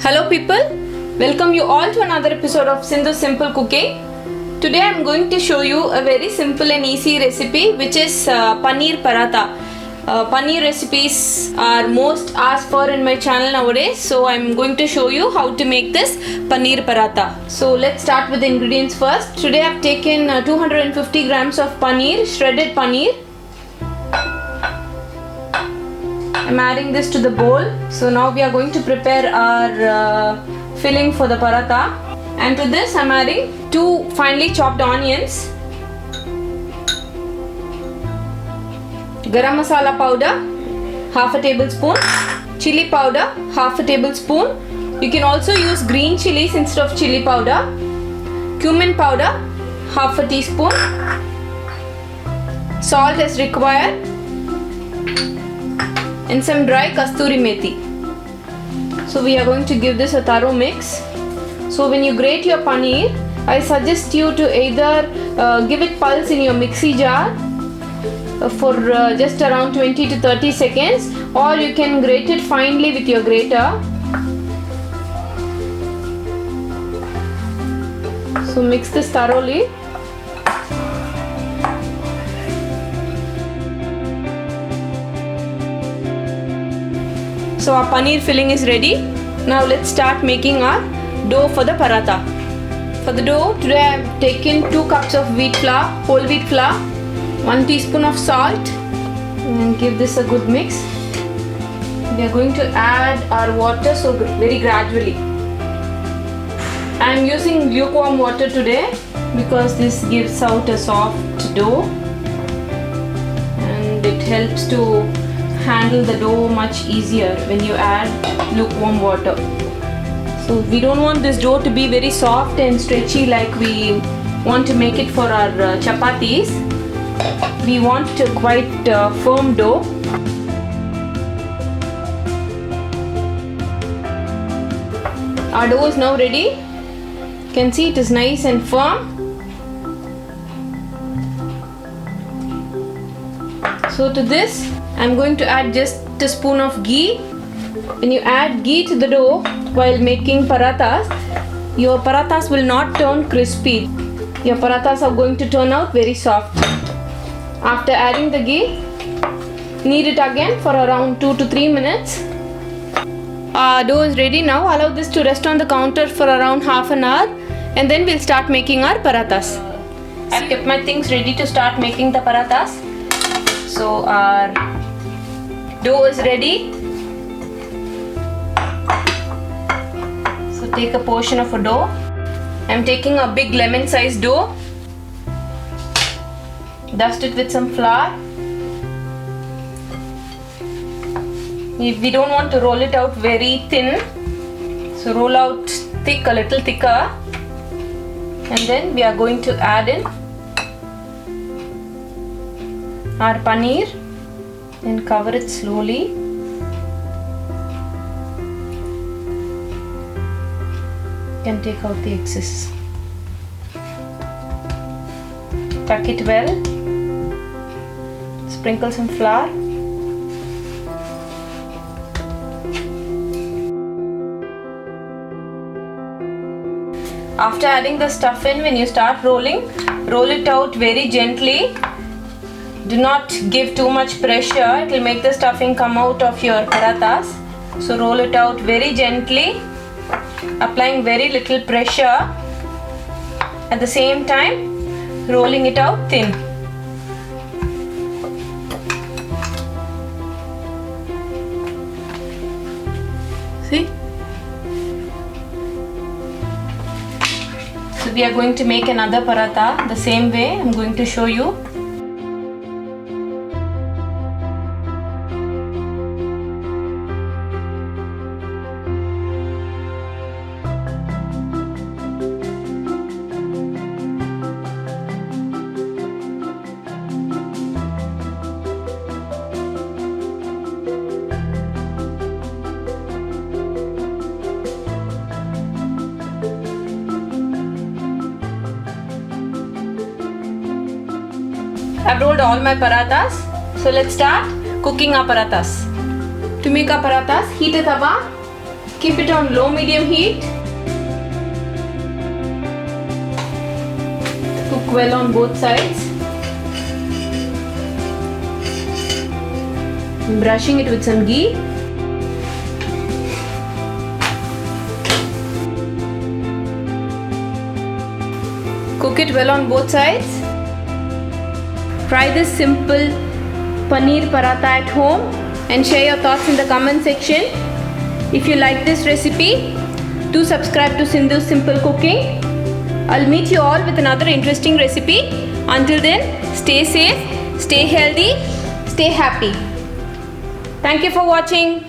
Hello people, welcome you all to another episode of Sindhu Simple Cooking. Today I am going to show you a very simple and easy recipe which is paneer paratha. Paneer recipes are most asked for in my channel nowadays, so I am going to show you how to make this paneer paratha. So let's start with the ingredients first. Today I have taken 250 grams of paneer, shredded paneer. I'm adding this to the bowl. So now we are going to prepare our filling for the paratha. And to this I'm adding 2 finely chopped onions, garam masala powder half a tablespoon, chili powder half a tablespoon. You can also use green chilies instead of chili powder, cumin powder half a teaspoon, salt as required, and some dry kasturi methi. So we are going to give this a thorough mix. So when you grate your paneer, I suggest you to either give it pulse in your mixie jar for just around 20 to 30 seconds, or you can grate it finely with your grater. So mix this thoroughly. So our paneer filling is ready. Now let's start making our dough for the paratha. For the dough, today I have taken 2 cups of wheat flour, whole wheat flour, 1 teaspoon of salt, and give this a good mix. We are going to add our water very gradually. I am using lukewarm water today because this gives out a soft dough and it helps to handle the dough much easier when you add lukewarm water. So we don't want this dough to be very soft and stretchy like we want to make it for our chapatis. We want a quite firm dough. Our dough is now ready. You can see it is nice and firm. So to this I am going to add just a spoon of ghee. When you add ghee to the dough while making parathas, your parathas will not turn crispy. Your parathas are going to turn out very soft. After adding the ghee, knead it again for around 2 to 3 minutes. Our dough is ready now. Allow this to rest on the counter for around half an hour and then we'll start making our parathas. I've kept my things ready to start making the parathas. So our dough is ready. So take a portion of a dough. I'm taking a big lemon sized dough. Dust it with some flour. We don't want to roll it out very thin. So roll out thick, a little thicker. And then we are going to add in our paneer and cover it slowly. You can take out the excess. Tuck it well. Sprinkle some flour. After adding the stuff in, when you start rolling, roll it out very gently. Do not give too much pressure, it will make the stuffing come out of your parathas. So roll it out very gently, applying very little pressure. At the same time, rolling it out thin. See? So we are going to make another paratha the same way. I am going to show you. I've rolled all my parathas. So let's start cooking our parathas. To make our parathas, heat a tawa, Keep it on low medium heat. Cook well on both sides. Brushing it with some ghee. Cook it well on both sides. Try this simple paneer paratha at home and share your thoughts in the comment section. If you like this recipe, do subscribe to Sindhu's Simple Cooking. I'll meet you all with another interesting recipe. Until then, stay safe, stay healthy, stay happy. Thank you for watching.